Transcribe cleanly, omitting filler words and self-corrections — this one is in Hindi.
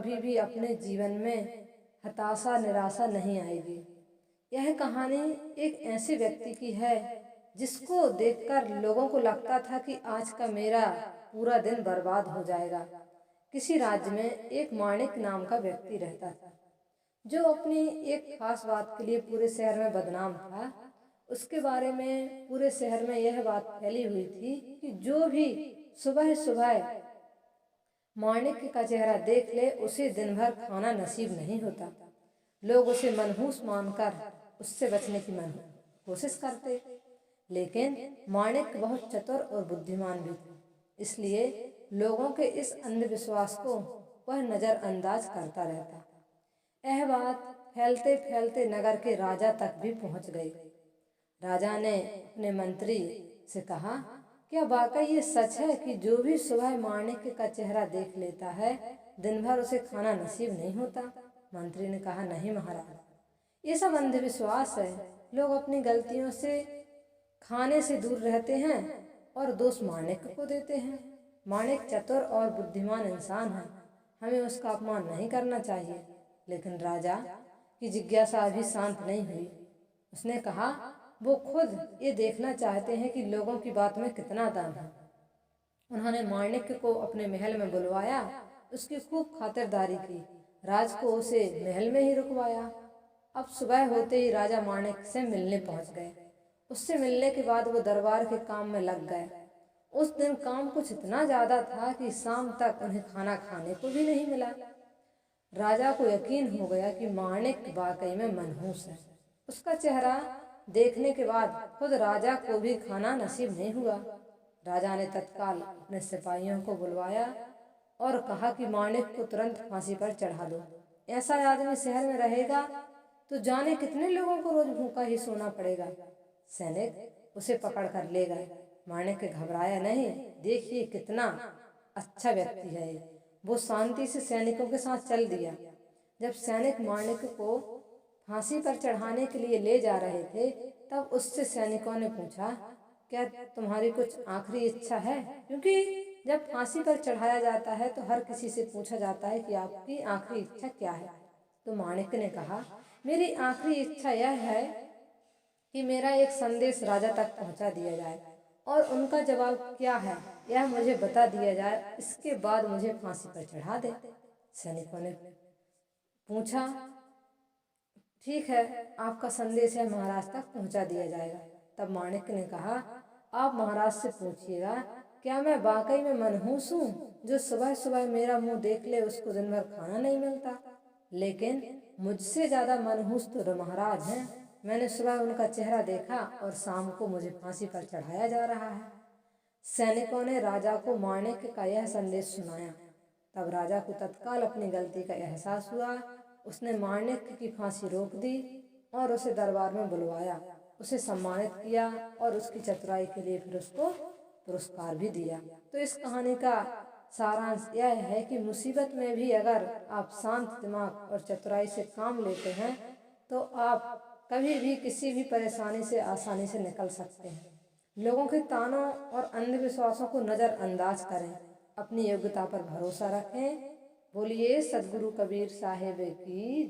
कभी भी अपने जीवन में हताशा निराशा नहीं आएगी। यह कहानी एक ऐसे व्यक्ति की है जिसको देखकर लोगों को लगता था कि आज का मेरा पूरा दिन बर्बाद हो जाएगा। किसी राज्य में एक माणिक नाम का व्यक्ति रहता था जो अपनी एक खास बात के लिए पूरे शहर में बदनाम था। उसके बारे में पूरे शहर में यह बात फैली हुई थी कि जो भी सुबह सुबह माणिक का चेहरा देख ले उसे दिन भर खाना नसीब नहीं होता। लोग उसे मनहूस मानकर उससे बचने की कोशिश करते, लेकिन माणिक बहुत चतुर और बुद्धिमान भी था, इसलिए लोगों के इस अंधविश्वास को वह नज़रअंदाज करता रहता। यह बात फैलते फैलते नगर के राजा तक भी पहुंच गई। राजा ने अपने मंत्री से कहा, क्या वाकई ये सच है कि जो भी सुबह माणिक का चेहरा देख लेता है दिन भर उसे खाना नसीब नहीं होता? मंत्री ने कहा, नहीं महाराज, ये सब अंधविश्वास है। लोग अपनी गलतियों से खाने से दूर रहते हैं और दोष माणिक को देते हैं। माणिक चतुर और बुद्धिमान इंसान है, हमें उसका अपमान नहीं करना चाहिए। लेकिन राजा की जिज्ञासा अभी शांत नहीं हुई। उसने कहा, वो खुद ये देखना चाहते हैं कि लोगों की बात में कितना दम है। उन्होंने माणिक को अपने महल में बुलवाया, उसकी खूब खातिरदारी की, राज को उसे महल में ही रुकवाया। अब सुबह होते ही राजा माणिक से मिलने पहुंच गए। उससे मिलने के बाद वो दरबार के काम में लग गए। उस दिन काम कुछ इतना ज़्यादा था कि शाम तक उन्हें खाना खाने को भी नहीं मिला। राजा को यकीन हो गया कि माणिक वाकई में मनहूस है। उसका चेहरा देखने के बाद खुद राजा को भी खाना नसीब नहीं हुआ। राजा ने तत्काल अपने सिपाहियों को बुलवाया और कहा कि माणिक को तुरंत फांसी पर चढ़ा दो। ऐसा आदमी शहर में रहेगा तो जाने कितने लोगों को रोज भूखा ही सोना पड़ेगा। सैनिक उसे पकड़ कर ले गए। माणिक घबराया नहीं। देखिए कितना अच्छा व्यक्ति है। वो शांति से सैनिकों के साथ चल दिया। जब सैनिक माणिक को फांसी पर चढ़ाने के लिए ले जा रहे थे तब उससे सैनिकों ने पूछा, क्या तुम्हारी कुछ आखिरी इच्छा है? क्योंकि जब फांसी पर चढ़ाया जाता है तो हर किसी से पूछा जाता है कि आपकी आखिरी इच्छा क्या है। तो माणिक ने कहा, मेरी आखिरी इच्छा यह है कि मेरा एक संदेश राजा तक पहुंचा दिया जाए और उनका जवाब क्या है यह मुझे बता दिया जाए, इसके बाद मुझे फांसी पर चढ़ा दे। सैनिकों ने पूछा, ठीक है, आपका संदेश है महाराज तक पहुंचा दिया जाएगा। तब माणिक ने कहा, आप महाराज से पूछिएगा, क्या मैं वाकई में मनहूस हूँ जो सुबह सुबह मेरा मुंह देख ले उसको दिन भर खाना नहीं मिलता? लेकिन मुझसे ज़्यादा मनहूस तो महाराज हैं। मैंने सुबह उनका चेहरा देखा और शाम को मुझे फांसी पर चढ़ाया जा रहा है। सैनिकों ने राजा को माणिक का यह संदेश सुनाया। तब राजा को तत्काल अपनी गलती का एहसास हुआ। उसने माणिक की फांसी रोक दी और उसे दरबार में बुलवाया, उसे सम्मानित किया और उसकी चतुराई के लिए फिर उसको पुरस्कार भी दिया। तो इस कहानी का सारांश यह है कि मुसीबत में भी अगर आप शांत दिमाग और चतुराई से काम लेते हैं तो आप कभी भी किसी भी परेशानी से आसानी से निकल सकते हैं। लोगों के तानों और अंधविश्वासों को नज़रअंदाज करें, अपनी योग्यता पर भरोसा रखें। बोलिए सद्गुरु कबीर साहिब की।